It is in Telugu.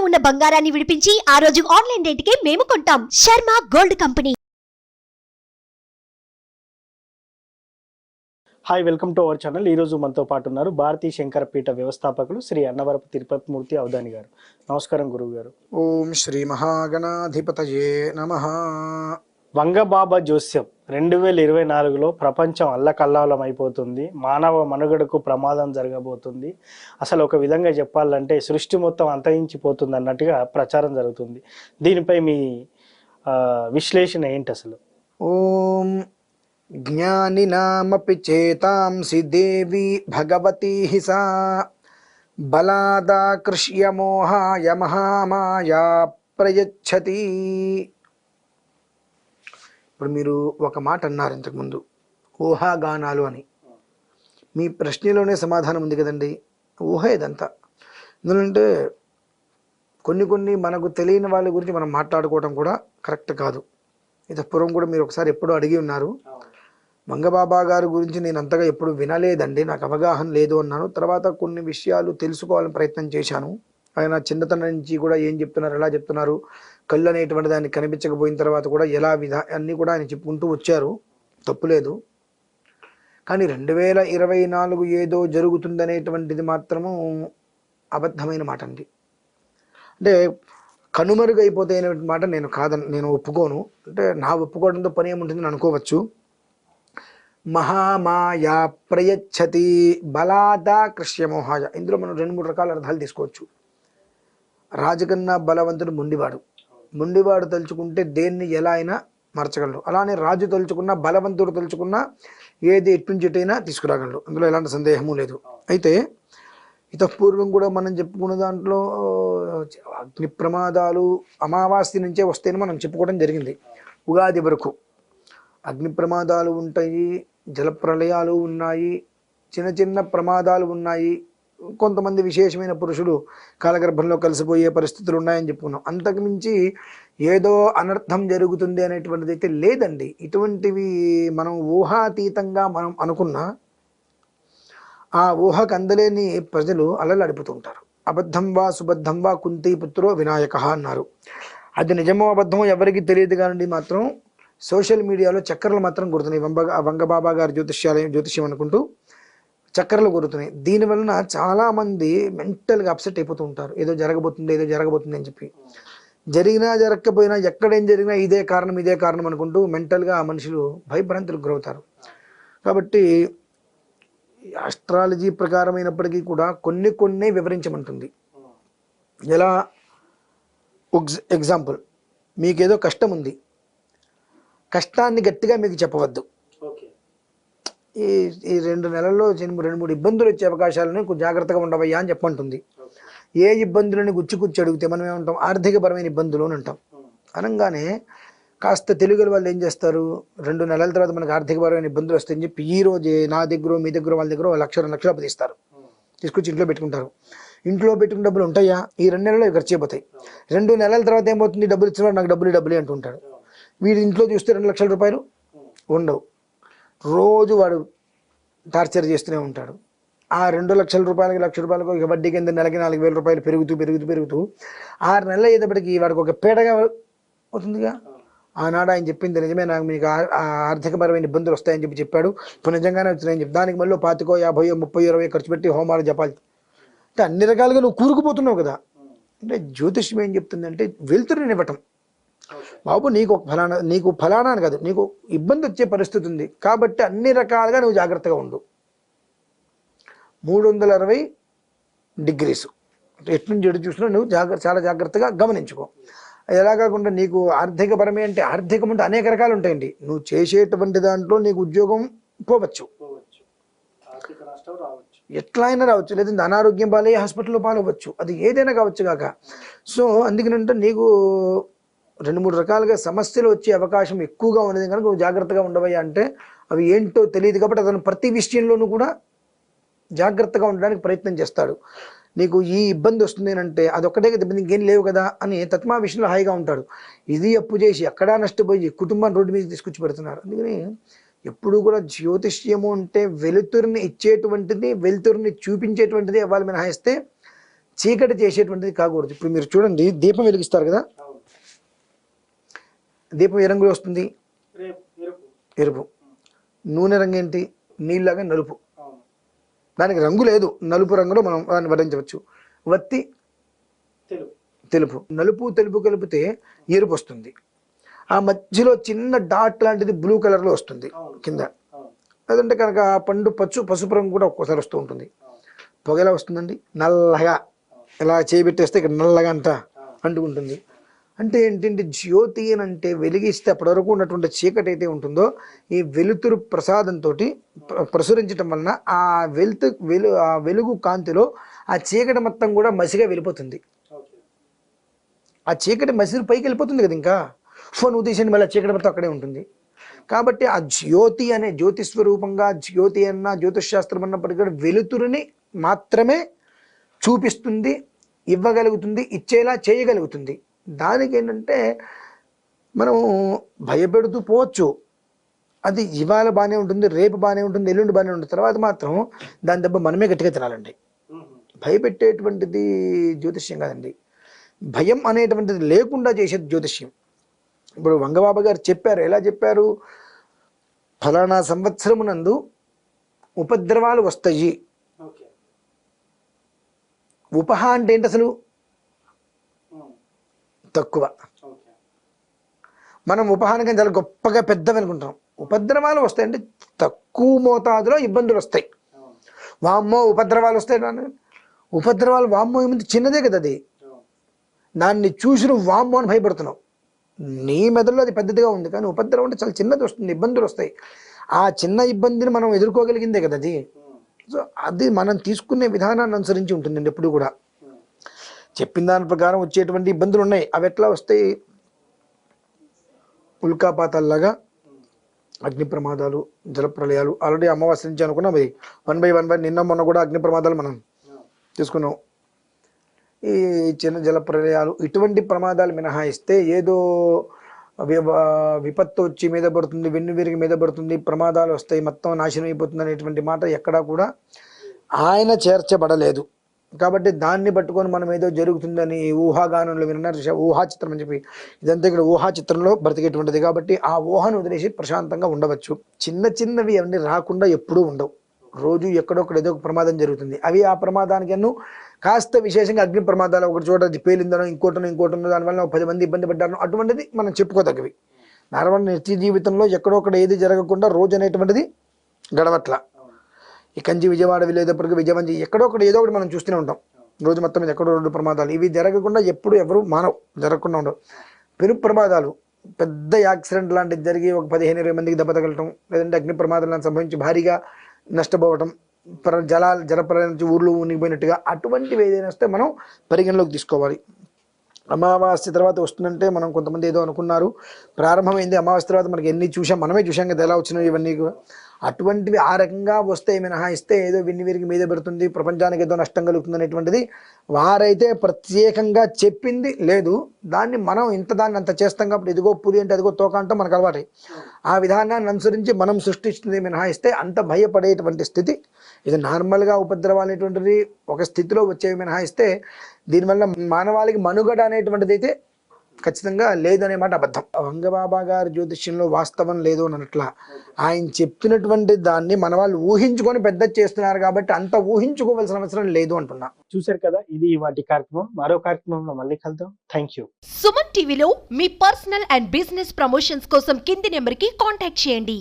ఉన్న బంగారాన్ని విడిపించి ఆ రోజు ఆన్లైన్ రేటుకే మేము కొంటాం. Sharma gold company. Hi, welcome to our channel. ఈరోజు మనతో పాటు ఉన్నారు భారతీయ శంకరపీఠ వ్యవస్థాపకులు శ్రీ అన్నవరపు తిరుపతి మూర్తి అవధాని గారు. నమస్కారం గురువు గారు. ఓం శ్రీ మహాగణాధిపతయే నమః. వంగబాబా జోస్యం 2024లో ప్రపంచం అల్లకల్లాలం అయిపోతుంది. మానవ మనుగడకు ప్రమాదం జరగబోతుంది. అసలు ఒక విధంగా చెప్పాలంటే సృష్టి మొత్తం అంతరించిపోతుంది అన్నట్టుగా ప్రచారం జరుగుతుంది. దీనిపై మీ విశ్లేషణ ఏంటి అసలు? ఓం జ్ఞానినామపి చేతాంసి దేవి భగవతి సా బలాదాకృష్య మోహాయ మహామాయా ప్రయచ్చతి. ఇప్పుడు మీరు ఒక మాట అన్నారు ఇంతకుముందు, ఊహాగానాలు అని. మీ ప్రశ్నలోనే సమాధానం ఉంది కదండి. ఊహ ఇదంతా. ఎందుకంటే కొన్ని మనకు తెలియని వాళ్ళ గురించి మనం మాట్లాడుకోవడం కూడా కరెక్ట్ కాదు. ఇది పూర్వం కూడా మీరు ఒకసారి ఎప్పుడో అడిగి ఉన్నారు. మంగబాబా గారి గురించి నేను అంతగా ఎప్పుడు వినలేదండి, నాకు అవగాహన లేదు అన్నాను. తర్వాత కొన్ని విషయాలు తెలుసుకోవాలని ప్రయత్నం చేశాను. ఆయన చిన్నతనం నుంచి కూడా ఏం చెప్తున్నారు, ఎలా చెప్తున్నారు, కళ్ళు అనేటువంటి దాన్ని కనిపించకపోయిన తర్వాత కూడా ఎలా అన్నీ కూడా ఆయన చెప్పుకుంటూ వచ్చారు. తప్పులేదు. కానీ 2024 ఏదో జరుగుతుందనేటువంటిది మాత్రము అబద్ధమైన మాట అండి. అంటే కనుమరుగైపోతే అనేటువంటి మాట నేను ఒప్పుకోను. అంటే నా ఒప్పుకోవడంతో పని ఏముంటుందని అనుకోవచ్చు. మహామాయా ప్రయచ్చతి బలాదా కృష్యమోహాయ. ఇందులో మనం 2-3 రకాల అర్థాలు తీసుకోవచ్చు. రాజకన్నా బలవంతుడు మొండివాడు తలుచుకుంటే దేన్ని ఎలా అయినా మార్చగలడు. అలానే రాజు తలుచుకున్నా, బలవంతుడు తలుచుకున్నా ఏది ఎట్టుంచెటైనా తీసుకురాగలడు. అందులో ఎలాంటి సందేహము లేదు. అయితే ఇతపూర్వం కూడా మనం చెప్పుకున్న దాంట్లో అగ్ని ప్రమాదాలు అమావాస్య నుంచే వస్తాయని మనం చెప్పుకోవడం జరిగింది. ఉగాది వరకు అగ్ని ప్రమాదాలు ఉంటాయి, జలప్రలయాలు ఉన్నాయి, చిన్న ప్రమాదాలు ఉన్నాయి. కొంతమంది విశేషమైన పురుషులు కాలగర్భంలో కలిసిపోయే పరిస్థితులు ఉన్నాయని చెప్పుకున్నాం. అంతకుమించి ఏదో అనర్థం జరుగుతుంది అనేటువంటిది అయితే లేదండి. ఇటువంటివి మనం ఊహాతీతంగా మనం అనుకున్నా ఆ ఊహకు అందలేని ప్రజలు అలలాడిపోతూ ఉంటారు. అబద్ధం వా సుబద్ధం వా కుంతి పుత్రో వినాయక అన్నారు. అది నిజమో అబద్ధమో ఎవరికి తెలియదు. కానీ మాత్రం సోషల్ మీడియాలో చక్కర్లు మాత్రం గుర్తున్నాయి. వంగబాబా గారి జ్యోతిష్యం అనుకుంటూ చక్కర్లు గుర్తున్నాయి. దీనివలన చాలామంది మెంటల్గా అప్సెట్ అయిపోతూ ఉంటారు. ఏదో జరగబోతుంది అని చెప్పి. జరిగినా జరగకపోయినా ఎక్కడేం జరిగినా ఇదే కారణం అనుకుంటూ మెంటల్గా మనుషులు భయభ్రాంతులకు గురవుతారు. కాబట్టి ఆస్ట్రాలజీ ప్రకారమైనప్పటికీ కూడా కొన్ని వివరించమంటుంది. ఎలా ఎగ్జాంపుల్, మీకేదో కష్టం ఉంది, కష్టాన్ని గట్టిగా మీకు చెప్పవద్దు. ఈ 2 నెలల్లో 2-3 ఇబ్బందులు వచ్చే అవకాశాలను కొంచెం జాగ్రత్తగా ఉండవయ్యా అని చెప్పంటుంది. ఏ ఇబ్బందులని గుచ్చి అడిగితే మనం ఏమంటాం, ఆర్థికపరమైన ఇబ్బందులు అని అంటాం. అనగానే కాస్త తెలుగు వాళ్ళు ఏం చేస్తారు, 2 నెలల తర్వాత మనకు ఆర్థికపరమైన ఇబ్బందులు వస్తాయని చెప్పి ఈ రోజే నా దగ్గర మీ దగ్గర వాళ్ళ దగ్గర 1,00,000 అప్పు తీస్తారు. తీసుకొచ్చి ఇంట్లో పెట్టుకుంటారు. ఇంట్లో పెట్టుకున్న డబ్బులు ఉంటాయా? ఈ 2 నెలల్లో ఖర్చు అయిపోతాయి. 2 నెలల తర్వాత ఏమవుతుంది, డబ్బులు ఇచ్చినవాడు నాకు డబ్బులు అంటుంటాడు. వీడి ఇంట్లో చూస్తే 2,00,000 రూపాయలు ఉండవు. రోజు వాడు టార్చర్ చేస్తూనే ఉంటాడు. ఆ 2,00,000 రూపాయలకి 1,00,000 రూపాయలకు వడ్డీ కింద నెలకి 4,000 రూపాయలు పెరుగుతూ 6 నెలలు అయ్యేటప్పటికి వాడికి ఒక పేడగా అవుతుందిగా. ఆనాడు ఆయన చెప్పింది నిజమే, నాకు మీకు ఆర్థికపరమైన ఇబ్బందులు వస్తాయని చెప్పాడు. ఇప్పుడు నిజంగానే వచ్చినాయని చెప్పి దానికి మళ్ళీ 25, 50, 30, 20 ఖర్చు పెట్టి హోమాలు జపాలి. అంటే అన్ని రకాలుగా నువ్వు కూరుకుపోతున్నావు కదా. అంటే జ్యోతిష్యం ఏం చెప్తుందంటే వెలుతురుని ఇవ్వటం. బాబు నీకు ఫలానా అని కాదు, నీకు ఇబ్బంది వచ్చే పరిస్థితి ఉంది కాబట్టి అన్ని రకాలుగా నువ్వు జాగ్రత్తగా ఉండు. 360 డిగ్రీస్ ఎట్నుంచి ఎటు చూసినా నువ్వు చాలా జాగ్రత్తగా గమనించుకో. ఎలా కాకుండా నీకు ఆర్థికపరమే అంటే ఆర్థికం అంటే అనేక రకాలు ఉంటాయండి. నువ్వు చేసేటువంటి దాంట్లో నీకు ఉద్యోగం పోవచ్చు, ఎట్లా అయినా రావచ్చు, లేదంటే అనారోగ్యం పాలయ్యి హాస్పిటల్లో పాలవచ్చు, అది ఏదైనా కావచ్చు కాక. సో అందుకనంటే నీకు 2-3 రకాలుగా సమస్యలు వచ్చే అవకాశం ఎక్కువగా ఉన్నది కనుక నువ్వు జాగ్రత్తగా ఉండవయ్యా అంటే అవి ఏంటో తెలియదు కాబట్టి అతను ప్రతి విషయంలోనూ కూడా జాగ్రత్తగా ఉండడానికి ప్రయత్నం చేస్తాడు. నీకు ఈ ఇబ్బంది వస్తుంది అంటే అదొక్కటే ఇబ్బంది, ఇంకేం లేవు కదా అని తత్మా విషయంలో హాయిగా ఉంటాడు. ఇది అప్పు చేసి ఎక్కడా నష్టపోయి కుటుంబాన్ని రోడ్డు మీద తీసుకొచ్చి పెడుతున్నారు. అందుకని ఎప్పుడు కూడా జ్యోతిష్యము అంటే వెలుతురుని ఇచ్చేటువంటిది, వెలుతురుని చూపించేటువంటిది అవ్వాలి మినహాయిస్తే చీకటి చేసేటువంటిది కాకూడదు. ఇప్పుడు మీరు చూడండి, దీపం వెలిగిస్తారు కదా, దీపం ఏ రంగులో వస్తుంది? ఎరుపు. నూనె రంగు ఏంటి? నీళ్ళగా నలుపు. దానికి రంగు లేదు, నలుపు రంగులో మనం దాన్ని వర్ణించవచ్చు. వత్తి తెలుపు. నలుపు తెలుపు కలిపితే ఎరుపు వస్తుంది. ఆ మధ్యలో చిన్న డాట్ లాంటిది బ్లూ కలర్లో వస్తుంది కింద. అదంటే కనుక ఆ పండు పసుపు రంగు కూడా ఒక్కోసారి వస్తూ ఉంటుంది. పొగ ఎలా వస్తుందండి? నల్లగా. ఇలా చేపెట్టేస్తే ఇక్కడ నల్లగా అంతా అంటుకుంటుంది. అంటే ఏంటంటే జ్యోతి అని అంటే వెలిగిస్తే అప్పటి వరకు ఉన్నటువంటి చీకటి అయితే ఉంటుందో ఈ వెలుతురు ప్రసాదంతో ప్రసురించటం వలన ఆ వెలుగు కాంతిలో ఆ చీకటి మొత్తం కూడా మసిగా వెళ్ళిపోతుంది. ఆ చీకటి మసి పైకి వెళ్ళిపోతుంది కదా, ఇంకా ఫోన్ ఉద్దేశించి మళ్ళీ చీకటి మొత్తం అక్కడే ఉంటుంది. కాబట్టి ఆ జ్యోతి అనే జ్యోతి స్వరూపంగా జ్యోతి అన్న జ్యోతిషాస్త్రం అన్నప్పటికీ కూడా వెలుతురుని మాత్రమే చూపిస్తుంది, ఇవ్వగలుగుతుంది, ఇచ్చేలా చేయగలుగుతుంది. దానికి ఏంటంటే మనం భయపెడుతూ పోవచ్చు. అది ఇవాళ బాగానే ఉంటుంది, రేపు బాగానే ఉంటుంది, ఎల్లుండి బాగానే ఉంటుంది, తర్వాత మాత్రం దాని దెబ్బ మనమే గట్టిగా తినాలండి. భయపెట్టేటువంటిది జ్యోతిష్యం కాదండి. భయం అనేటువంటిది లేకుండా చేసేది జ్యోతిష్యం. ఇప్పుడు వంగబాబా గారు చెప్పారు. ఎలా చెప్పారు? ఫలానా సంవత్సరమునందు ఉపద్రవాలు వస్తాయి. ఉపహ అంటే ఏంటి అసలు? తక్కువ. మనం ఉపహానికం చాలా గొప్పగా పెద్దవి అనుకుంటాం. ఉపద్రవాలు వస్తాయంటే తక్కువ మోతాదులో ఇబ్బందులు వస్తాయి. వామ్మో ఉపద్రవాలు వస్తాయి. ఉపద్రవాలు వామ్మో ఏముంది, చిన్నదే కదా అది. దాన్ని చూసి నువ్వు వామ్మో అని భయపడుతున్నావు. నీ మెదడులో అది పెద్దదిగా ఉంది, కానీ ఉపద్రవం అంటే చాలా చిన్నది వస్తుంది, ఇబ్బందులు వస్తాయి. ఆ చిన్న ఇబ్బందిని మనం ఎదుర్కోగలిగిందే కదా అది. సో అది మనం తీసుకునే విధానాన్ని అనుసరించి ఉంటుందండి ఎప్పుడు కూడా. చెప్పిన దాని ప్రకారం వచ్చేటువంటి ఇబ్బందులు ఉన్నాయి. అవి ఎట్లా వస్తాయి? ఉల్కాపాతాల్లాగా అగ్ని ప్రమాదాలు, జల ప్రళయాలు. ఆల్రెడీ అమావాస్య నుంచి అనుకున్నాం. అది 1 by 1 నిన్న మొన్న కూడా అగ్ని ప్రమాదాలు మనం తీసుకున్నాం. ఈ చిన్న జల ప్రళయాలు ఇటువంటి ప్రమాదాలు మినహాయిస్తే ఏదో విపత్తు వచ్చి మీద పడుతుంది, వెన్నువిరిగి మీద పడుతుంది, ప్రమాదాలు వస్తాయి, మొత్తం నాశనం అయిపోతుంది అనేటువంటి మాట ఎక్కడా కూడా ఆయన చేర్చబడలేదు. కాబట్టి దాన్ని పట్టుకొని మనం ఏదో జరుగుతుందని ఊహాగానంలో విన్నారు, ఊహా చిత్రం అని చెప్పి. ఇదంతా ఇక్కడ ఊహా చిత్రంలో బ్రతికేటువంటిది. కాబట్టి ఆ ఊహను వదిలేసి ప్రశాంతంగా ఉండవచ్చు. చిన్న చిన్నవి అవన్నీ రాకుండా ఎప్పుడూ ఉండవు. రోజు ఎక్కడొక్కడ ఏదో ఒక ప్రమాదం జరుగుతుంది. అవి ఆ ప్రమాదానికి కాస్త విశేషంగా అగ్ని ప్రమాదాలు ఒకటి చోట పేలిందనో ఇంకోటనో దానివల్ల 10 మంది ఇబ్బంది పడ్డారనో అటువంటిది మనం చెప్పుకోదగ్గవి. నార్మల్ నిత్య జీవితంలో ఎక్కడొక్కడ ఏది జరగకుండా రోజు అనేటువంటిది గడవట్ల. ఈ కంచి విజయవాడ వెళ్ళేటప్పటికి విజయవంతి ఎక్కడొక్కడ ఏదో ఒకటి మనం చూస్తూనే ఉంటాం. రోజు మొత్తం మీద ఎక్కడో 2 ప్రమాదాలు. ఇవి జరగకుండా ఎప్పుడు ఎవరు జరగకుండా ఉండవు. పెను ప్రమాదాలు, పెద్ద యాక్సిడెంట్ లాంటిది జరిగి ఒక 15-20 మందికి దెబ్బ తగలటం, లేదంటే అగ్ని ప్రమాదాలను సంభవించి భారీగా నష్టపోవటం, జలప్రలయం నుంచి ఊర్లో మునిగిపోయినట్టుగా అటువంటివి ఏదైనా వస్తే మనం పరిగణలోకి తీసుకోవాలి. అమావాస్య తర్వాత వస్తుందంటే మనం కొంతమంది ఏదో అనుకున్నారు, ప్రారంభమైంది అమావాస్య తర్వాత మనకి ఎన్ని చూసాం, మనమే చూసాం కదా ఎలా వచ్చినాయి ఇవన్నీ. అటువంటివి ఆ రకంగా వస్తే మినహాయిస్తే ఏదో విరిగి మీద పెడుతుంది, ప్రపంచానికి ఏదో నష్టం కలుగుతుంది అనేటువంటిది వారైతే ప్రత్యేకంగా చెప్పింది లేదు. దాన్ని మనం దాన్ని అంత చేస్తాం కాబట్టి ఇదిగో పులి అంటే అదిగో తోక అంటాం మనకు అలవాటు. ఆ విధానాన్ని అనుసరించి మనం సృష్టిస్తుంది మినహాయిస్తే అంత భయపడేటువంటి స్థితి ఇది. నార్మల్గా ఉపద్రవాలు అనేటువంటిది ఒక స్థితిలో వచ్చేవి మినహాయిస్తే దీనివల్ల మానవాళికి మనుగడ అనేటువంటిది అయితే ఖచ్చితంగా లేదనే మాట అబద్ధం. వంగబాబా గారి జ్యోతిష్యంలో వాస్తవం లేదు అన్నట్ల ఆయన చెప్పినటువంటి దాన్ని మన వాళ్ళు ఊహించుకొని పెద్ద చేస్తున్నారు కాబట్టి అంత ఊహించుకోవాల్సిన అవసరం లేదు అంటున్నా. చూశారు కదా, ఇది వాటి కార్యక్రమం. మరో కార్యక్రమంలో మళ్ళీ కలుద్దాం. Thank you. సుమన్ టీవీలో మీ పర్సనల్ అండ్ బిజినెస్ ప్రమోషన్స్ కోసం కింది నెంబర్కి కాంటాక్ట్ చేయండి.